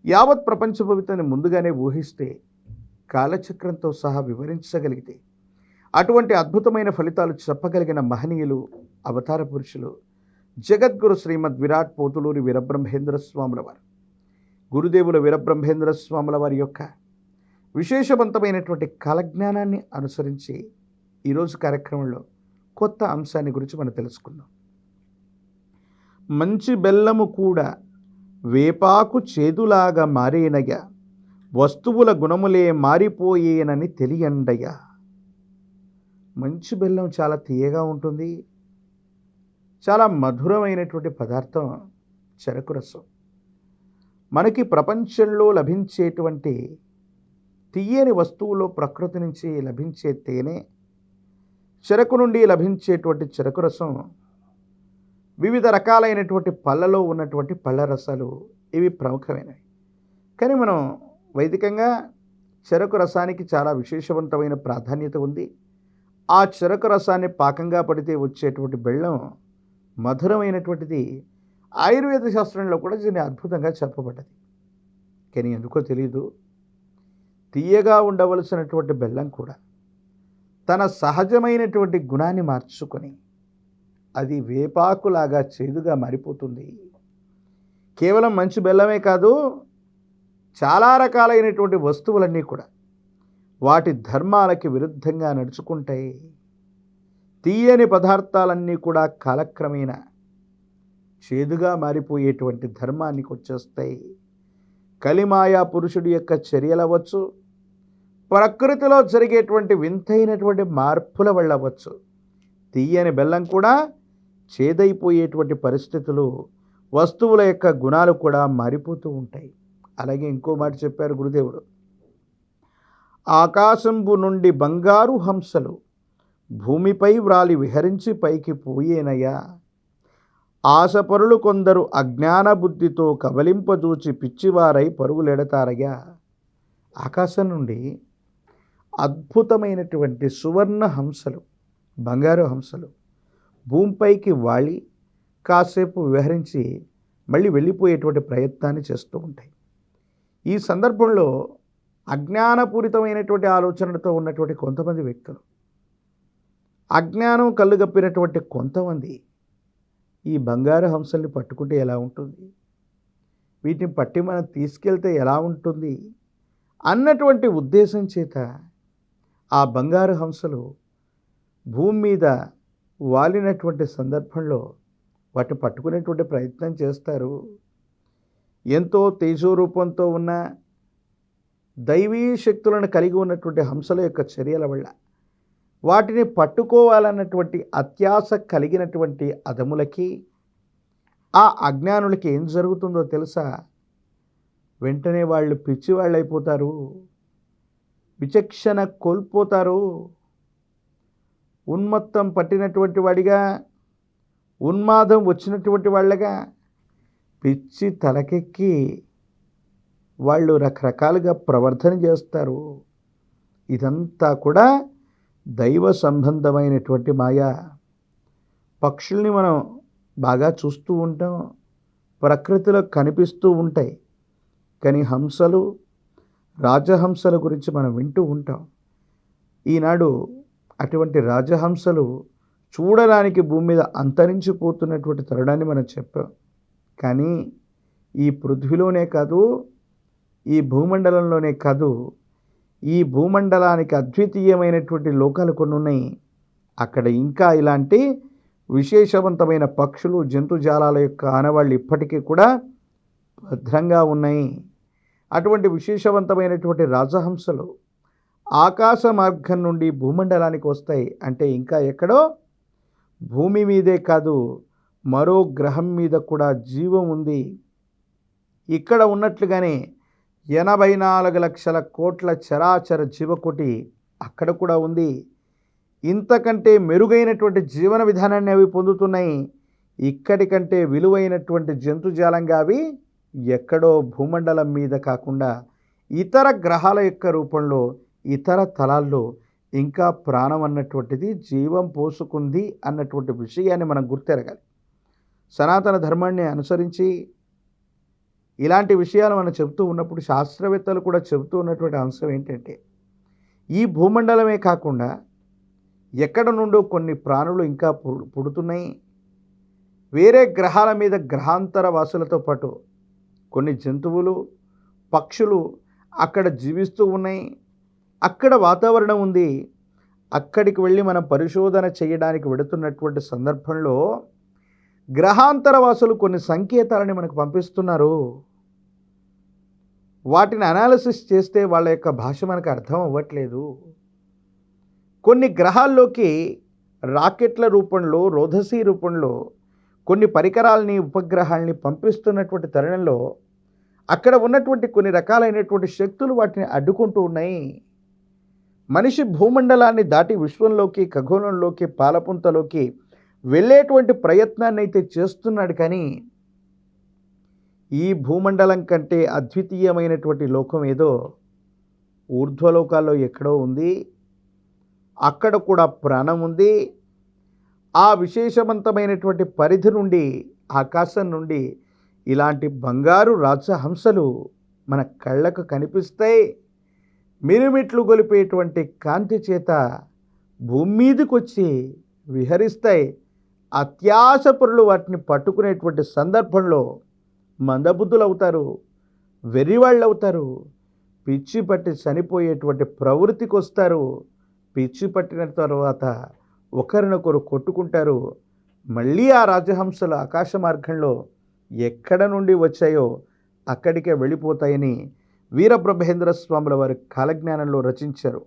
యావత్ ప్రపంచ భవితని ముందుగానే ఊహిస్తే, కాలచక్రంతో సహా వివరించగలిగితే, అటువంటి అద్భుతమైన ఫలితాలు చెప్పగలిగిన మహనీయులు, అవతార పురుషులు జగద్గురు శ్రీమద్ విరాట్ పోతులూరి వీరబ్రహ్మేంద్ర స్వాముల వారు. గురుదేవుల వీరబ్రహ్మేంద్ర స్వాముల వారి యొక్క విశేషవంతమైనటువంటి కాలజ్ఞానాన్ని అనుసరించి ఈరోజు కార్యక్రమంలో కొత్త అంశాన్ని గురించి మనం తెలుసుకుందాం. మంచి బెల్లము కూడా వేపాకు చేదులాగా మారేనయ్య, వస్తువుల గుణములే మారిపోయేనని తెలియండయ్య. మంచి బెల్లం చాలా తీయగా ఉంటుంది. చాలా మధురమైనటువంటి పదార్థం చెరకు రసం. మనకి ప్రపంచంలో లభించేటువంటి తీయని వస్తువులో ప్రకృతి నుంచి లభించే తేనె, చెరకు నుండి లభించేటువంటి చెరకు రసం, వివిధ రకాలైనటువంటి పళ్ళలో ఉన్నటువంటి పళ్ళ రసాలు ఇవి ప్రముఖమైనవి. కానీ మనం వైదికంగా చెరకు రసానికి చాలా విశేషవంతమైన ప్రాధాన్యత ఉంది. ఆ చెరకు రసాన్ని పాకంగా పడితే వచ్చేటువంటి బెల్లం మధురమైనటువంటిది. ఆయుర్వేద శాస్త్రంలో కూడా దీన్ని అద్భుతంగా చెప్పబడ్డది. కానీ ఎందుకో తెలియదు, తీయగా ఉండవలసినటువంటి బెల్లం కూడా తన సహజమైనటువంటి గుణాన్ని మార్చుకొని అది వేపాకులాగా చేదుగా మారిపోతుంది. కేవలం మంచి బెల్లమే కాదు, చాలా రకాలైనటువంటి వస్తువులన్నీ కూడా వాటి ధర్మాలకి విరుద్ధంగా నడుచుకుంటాయి. తీయని పదార్థాలన్నీ కూడా కాలక్రమేణా చేదుగా మారిపోయేటువంటి ధర్మానికి వచ్చేస్తాయి. కలిమాయా పురుషుడి యొక్క చర్యలవచ్చు, ప్రకృతిలో జరిగేటువంటి వింతైనటువంటి మార్పుల వల్ల అవ్వచ్చు, తీయని బెల్లం కూడా చేదైపోయేటువంటి పరిస్థితులు, వస్తువుల యొక్క గుణాలు కూడా మారిపోతూ ఉంటాయి. అలాగే ఇంకో మాట చెప్పారు గురుదేవుడు, ఆకాశంబు నుండి బంగారు హంసలు భూమిపై వ్రాలి విహరించి పైకి పోయేనయ్యా, ఆశపరులు కొందరు అజ్ఞాన బుద్ధితో కబలింపజూచి పిచ్చివారై పరుగులెడతారయ్యా. ఆకాశం నుండి అద్భుతమైనటువంటి సువర్ణ హంసలు, బంగారు హంసలు భూమిపైకి వాలి కాసేపు విహరించి మళ్ళీ వెళ్ళిపోయేటువంటి ప్రయత్నాన్ని చేస్తూ ఉంటాయి. ఈ సందర్భంలో అజ్ఞానపూరితమైనటువంటి ఆలోచనలతో ఉన్నటువంటి కొంతమంది వ్యక్తులు, అజ్ఞానం కళ్ళుగప్పినటువంటి కొంతమంది ఈ బంగారు హంసల్ని పట్టుకుంటే ఎలా ఉంటుంది, వీటిని పట్టి మనం తీసుకెళ్తే ఎలా ఉంటుంది అన్నటువంటి ఉద్దేశం చేత ఆ బంగారు హంసలు భూమి మీద వాలినటువంటి సందర్భంలో వాటిని పట్టుకునేటువంటి ప్రయత్నం చేస్తారు. ఎంతో తేజోరూపంతో ఉన్న దైవీ శక్తులను కలిగి ఉన్నటువంటి హంసల యొక్క చర్యల వల్ల వాటిని పట్టుకోవాలన్నటువంటి అత్యాశ కలిగినటువంటి అదములకి, ఆ అజ్ఞానులకి ఏం జరుగుతుందో తెలుసా? వెంటనే వాళ్ళు పిచ్చివాళ్ళు అయిపోతారు, విచక్షణ కోల్పోతారు. ఉన్మత్తం పట్టినటువంటి వాడిగా, ఉన్మాదం వచ్చినటువంటి వాళ్ళగా పిచ్చి తలకెక్కి వాళ్ళు రకరకాలుగా ప్రవర్తన చేస్తారు. ఇదంతా కూడా దైవ సంబంధమైనటువంటి మాయా. పక్షుల్ని మనం బాగా చూస్తూ ఉంటాం, ప్రకృతిలో కనిపిస్తూ ఉంటాయి. కానీ హంసలు, రాజహంసల గురించి మనం వింటూ ఉంటాం. ఈనాడు అటువంటి రాజహంసలు చూడడానికి భూమి మీద అంతరించిపోతున్నటువంటి తరుణాన్ని మనం చెప్పాం. కానీ ఈ పృథ్వీలోనే కాదు, ఈ భూమండలంలోనే కాదు, ఈ భూమండలానికి అద్వితీయమైనటువంటి లోకాలు కొన్ని ఉన్నాయి. అక్కడ ఇంకా ఇలాంటి విశేషవంతమైన పక్షులు, జంతుజాలాల యొక్క ఆనవాళ్ళు ఇప్పటికీ కూడా భద్రంగా ఉన్నాయి. అటువంటి విశేషవంతమైనటువంటి రాజహంసలు ఆకాశ మార్గం నుండి భూమండలానికి వస్తాయి. అంటే ఇంకా ఎక్కడో భూమి మీదే కాదు, మరో గ్రహం మీద కూడా జీవం ఉంది. ఇక్కడ ఉన్నట్లుగానే 84 లక్షల కోట్ల చరాచర జీవకోటి అక్కడ కూడా ఉంది. ఇంతకంటే మెరుగైనటువంటి జీవన విధానాన్ని అవి పొందుతున్నాయి. ఇక్కడి కంటే విలువైనటువంటి జంతుజాలంగా అవి ఎక్కడో భూమండలం మీద కాకుండా ఇతర గ్రహాల యొక్క రూపంలో, ఇతర తలాల్లో ఇంకా ప్రాణం అన్నటువంటిది జీవం పోసుకుంది అన్నటువంటి విషయాన్ని మనం గుర్తెరగాలి. సనాతన ధర్మాన్ని అనుసరించి ఇలాంటి విషయాలు మనం చెబుతూ ఉన్నప్పుడు శాస్త్రవేత్తలు కూడా చెబుతూ ఉన్నటువంటి అంశం ఏంటంటే, ఈ భూమండలమే కాకుండా ఎక్కడ నుండో కొన్ని ప్రాణులు ఇంకా పుడుతున్నాయి. వేరే గ్రహాల మీద గ్రహాంతర వాసులతో పాటు కొన్ని జంతువులు, పక్షులు అక్కడ జీవిస్తూ ఉన్నాయి. అక్కడ వాతావరణం ఉంది. అక్కడికి వెళ్ళి మనం పరిశోధన చేయడానికి వెడుతున్నటువంటి సందర్భంలో గ్రహాంతర వాసులు కొన్ని సంకేతాలని మనకు పంపిస్తున్నారు. వాటిని అనాలిసిస్ చేస్తే వాళ్ళ యొక్క భాష మనకు అర్థం అవ్వట్లేదు. కొన్ని గ్రహాల్లోకి రాకెట్ల రూపంలో, రోదసీ రూపంలో కొన్ని పరికరాలని, ఉపగ్రహాలని పంపిస్తున్నటువంటి తరుణంలో అక్కడ ఉన్నటువంటి కొన్ని రకాలైనటువంటి శక్తులు వాటిని అడ్డుకుంటూ ఉన్నాయి. మనిషి భూమండలాన్ని దాటి విశ్వంలోకి, ఖగోళంలోకి, పాలపుంతలోకి వెళ్ళేటువంటి ప్రయత్నాన్ని అయితే చేస్తున్నాడు. కానీ ఈ భూమండలం కంటే అద్వితీయమైనటువంటి లోకం ఏదో ఊర్ధ్వలోకాల్లో ఎక్కడో ఉంది. అక్కడ కూడా ప్రాణం ఉంది. ఆ విశేషవంతమైనటువంటి పరిధి నుండి, ఆకాశం నుండి ఇలాంటి బంగారు రాజహంసలు మన కళ్ళకు కనిపిస్తాయి. మిరుమిట్లు గొలిపేటువంటి కాంతి చేత భూమి మీదకి వచ్చి విహరిస్తాయి. అత్యాశపరులు వాటిని పట్టుకునేటువంటి సందర్భంలో మందబుద్ధులు అవుతారు, వెర్రివాళ్ళు అవుతారు, పిచ్చి పట్టి చనిపోయేటువంటి ప్రవృత్తికి వస్తారు. పిచ్చి పట్టిన తర్వాత ఒకరినొకరు కొట్టుకుంటారు. మళ్ళీ ఆ రాజహంసలు ఆకాశ మార్గంలో ఎక్కడ నుండి వచ్చాయో అక్కడికే వెళ్ళిపోతాయని వీరబ్రహ్మేంద్ర స్వాముల వారి కాలజ్ఞానంలో రచించారు.